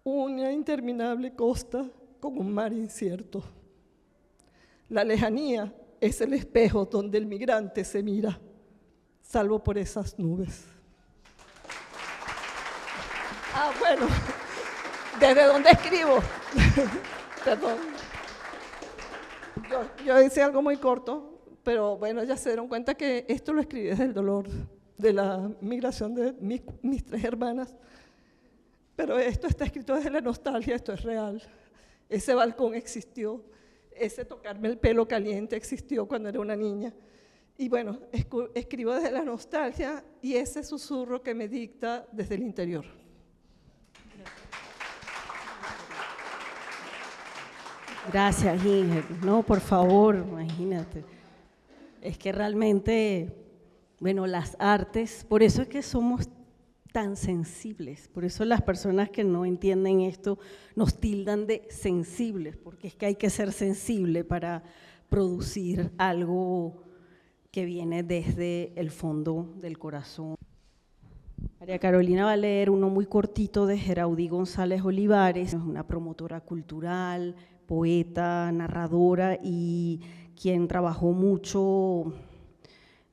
una interminable costa con un mar incierto. La lejanía es el espejo donde el migrante se mira, salvo por esas nubes. Ah, bueno, ¿desde dónde escribo? Perdón. Yo hice algo muy corto, pero bueno, ya se dieron cuenta que esto lo escribí desde el dolor de la migración de mis tres hermanas. Pero esto está escrito desde la nostalgia, esto es real. Ese balcón existió, ese tocarme el pelo caliente existió cuando era una niña. Y bueno, escribo desde la nostalgia y ese susurro que me dicta desde el interior. Gracias, Inger. No, por favor, imagínate. Es que realmente, bueno, las artes, por eso es que somos tan sensibles, por eso las personas que no entienden esto nos tildan de sensibles, porque es que hay que ser sensible para producir algo que viene desde el fondo del corazón. María Carolina va a leer uno muy cortito de Geraudí González Olivares, es una promotora cultural, poeta, narradora y quien trabajó mucho,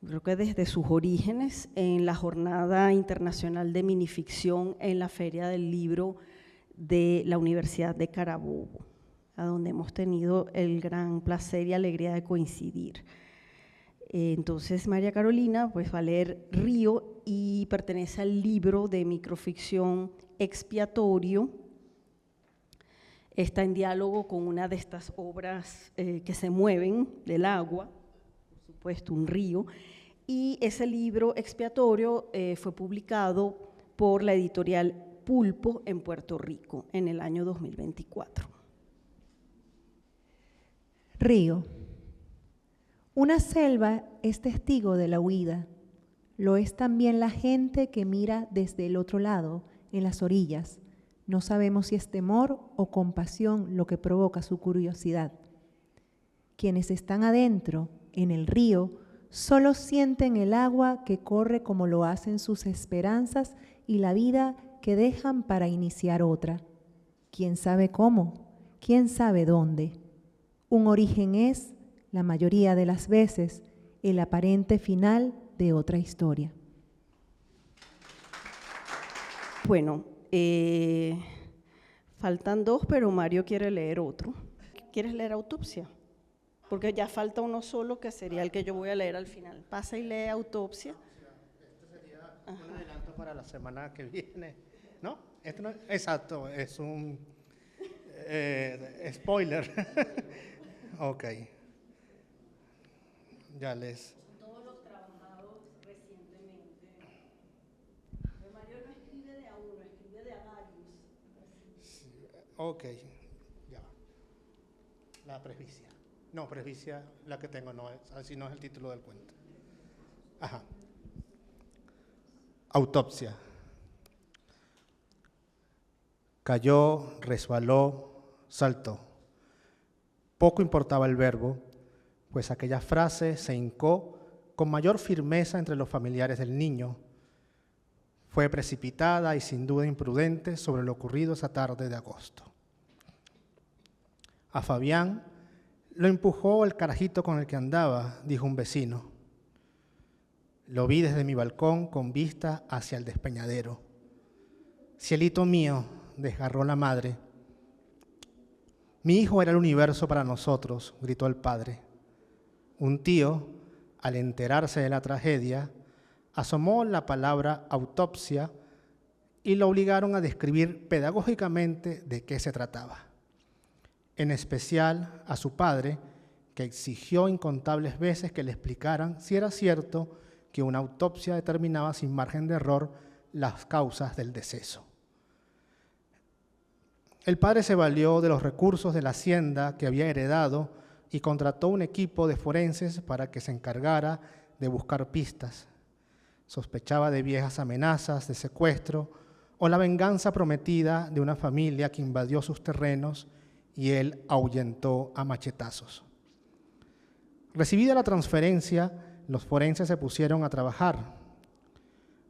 creo que desde sus orígenes, en la Jornada Internacional de Minificción en la Feria del Libro de la Universidad de Carabobo, a donde hemos tenido el gran placer y alegría de coincidir. Entonces, María Carolina pues, va a leer Río y pertenece al libro de microficción Expiatorio. Está en diálogo con una de estas obras que se mueven del agua, por supuesto, un río, y ese libro Expiatorio fue publicado por la editorial Pulpo en Puerto Rico en el año 2024. Río. Una selva es testigo de la huida. Lo es también la gente que mira desde el otro lado, en las orillas. No sabemos si es temor o compasión lo que provoca su curiosidad. Quienes están adentro, en el río, solo sienten el agua que corre como lo hacen sus esperanzas y la vida que dejan para iniciar otra. ¿Quién sabe cómo? ¿Quién sabe dónde? Un origen es, la mayoría de las veces, el aparente final de otra historia. Bueno, faltan dos, pero Mario quiere leer otro. ¿Quieres leer Autopsia? Porque ya falta uno solo, que sería el que yo voy a leer al final. Pasa y lee Autopsia. Este sería un adelanto para la semana que viene, ¿no? Este no, exacto, es un spoiler. Ok. Ya les... Todos los trabajados recientemente. Mario no escribe de a uno, escribe de a varios. Sí, ok, ya va. La presbicia. No, presbicia, la que tengo no es, así no es el título del cuento. Ajá. Autopsia. Cayó, resbaló, saltó. Poco importaba el verbo, pues aquella frase se hincó con mayor firmeza entre los familiares del niño. Fue precipitada y sin duda imprudente sobre lo ocurrido esa tarde de agosto. A Fabián lo empujó el carajito con el que andaba, dijo un vecino. Lo vi desde mi balcón con vista hacia el despeñadero. Cielito mío, desgarró la madre. Mi hijo era el universo para nosotros, gritó el padre. Un tío, al enterarse de la tragedia, asomó la palabra autopsia y lo obligaron a describir pedagógicamente de qué se trataba. En especial a su padre, que exigió incontables veces que le explicaran si era cierto que una autopsia determinaba sin margen de error las causas del deceso. El padre se valió de los recursos de la hacienda que había heredado y contrató un equipo de forenses para que se encargara de buscar pistas. Sospechaba de viejas amenazas de secuestro o la venganza prometida de una familia que invadió sus terrenos y él ahuyentó a machetazos. Recibida la transferencia, los forenses se pusieron a trabajar.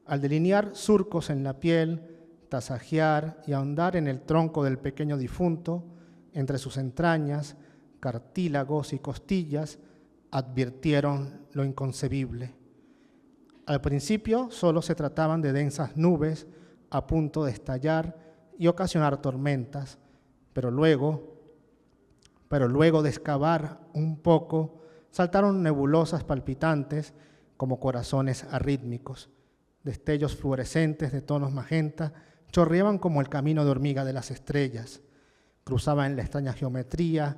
Al delinear surcos en la piel, tasajear y ahondar en el tronco del pequeño difunto, entre sus entrañas, cartílagos y costillas, advirtieron lo inconcebible. Al principio solo se trataban de densas nubes a punto de estallar y ocasionar tormentas, pero luego de excavar un poco, saltaron nebulosas palpitantes como corazones arrítmicos. Destellos fluorescentes de tonos magenta chorreaban como el camino de hormiga de las estrellas, cruzaban la extraña geometría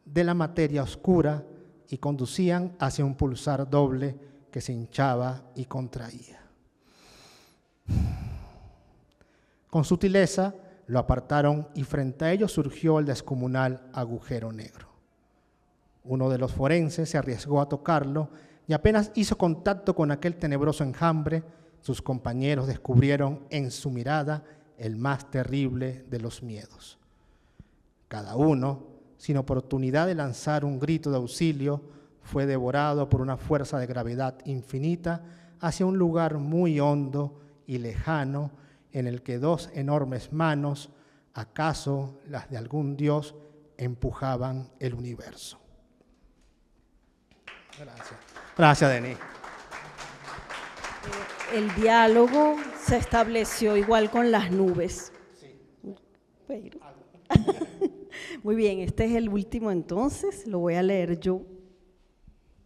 de la materia oscura y conducían hacia un pulsar doble que se hinchaba y contraía. Con sutileza lo apartaron y frente a ellos surgió el descomunal agujero negro. Uno de los forenses se arriesgó a tocarlo y apenas hizo contacto con aquel tenebroso enjambre, sus compañeros descubrieron en su mirada el más terrible de los miedos. Cada uno, sin oportunidad de lanzar un grito de auxilio, fue devorado por una fuerza de gravedad infinita hacia un lugar muy hondo y lejano en el que dos enormes manos, acaso las de algún dios, empujaban el universo. Gracias. Gracias, Denis. El diálogo se estableció igual con las nubes. Sí. Pero. Muy bien, este es el último entonces, lo voy a leer yo.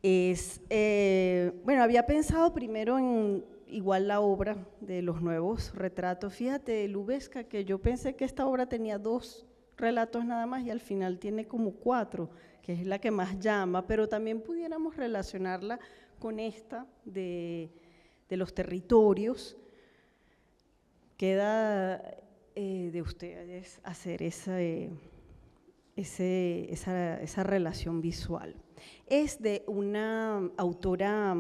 Bueno, había pensado primero en igual la obra de los nuevos retratos. Fíjate, Lubezka, que yo pensé que esta obra tenía 2 relatos nada más y al final tiene como 4, que es la que más llama, pero también pudiéramos relacionarla con esta de los territorios. Queda de ustedes hacer ese esa relación visual. Es de una autora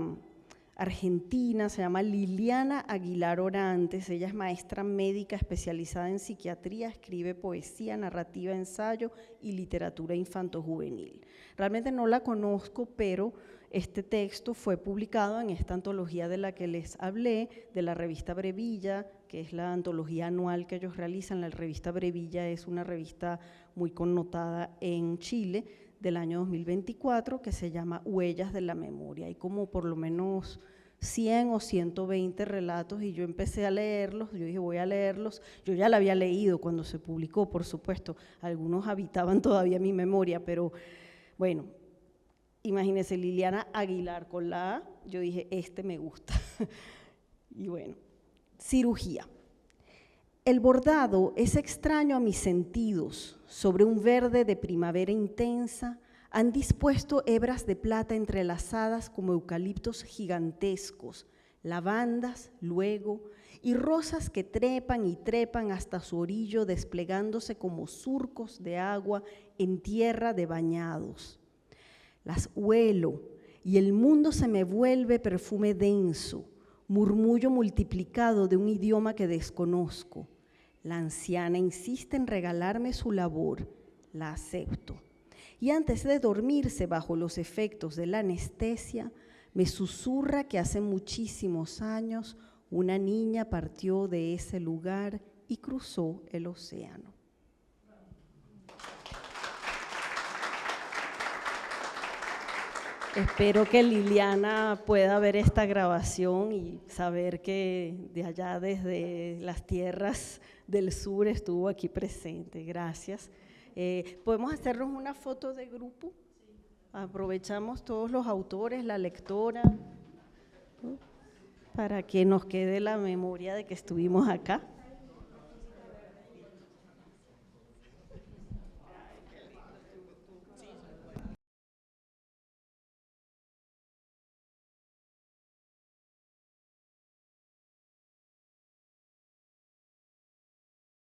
argentina, se llama Liliana Aguilar Orantes. Ella es maestra médica especializada en psiquiatría, escribe poesía, narrativa, ensayo y literatura infanto-juvenil. Realmente no la conozco, pero este texto fue publicado en esta antología de la que les hablé, de la revista Brevilla, que es la antología anual que ellos realizan. La revista Brevilla es una revista muy connotada en Chile, del año 2024, que se llama Huellas de la Memoria. Hay como por lo menos 100 o 120 relatos y yo empecé a leerlos, yo dije voy a leerlos, yo ya la había leído cuando se publicó, por supuesto, algunos habitaban todavía mi memoria, pero bueno, imagínense, Liliana Aguilar con la A, yo dije este me gusta. Y bueno, cirugía. El bordado es extraño a mis sentidos. Sobre un verde de primavera intensa han dispuesto hebras de plata entrelazadas como eucaliptos gigantescos, lavandas luego, y rosas que trepan y trepan hasta su orillo desplegándose como surcos de agua en tierra de bañados. Las huelo y el mundo se me vuelve perfume denso, murmullo multiplicado de un idioma que desconozco. La anciana insiste en regalarme su labor, la acepto. Y antes de dormirse bajo los efectos de la anestesia, me susurra que hace muchísimos años una niña partió de ese lugar y cruzó el océano. Espero que Liliana pueda ver esta grabación y saber que de allá desde las tierras del sur estuvo aquí presente. Gracias. ¿Podemos hacernos una foto de grupo? Aprovechamos todos los autores, la lectora, ¿no?, para que nos quede la memoria de que estuvimos acá.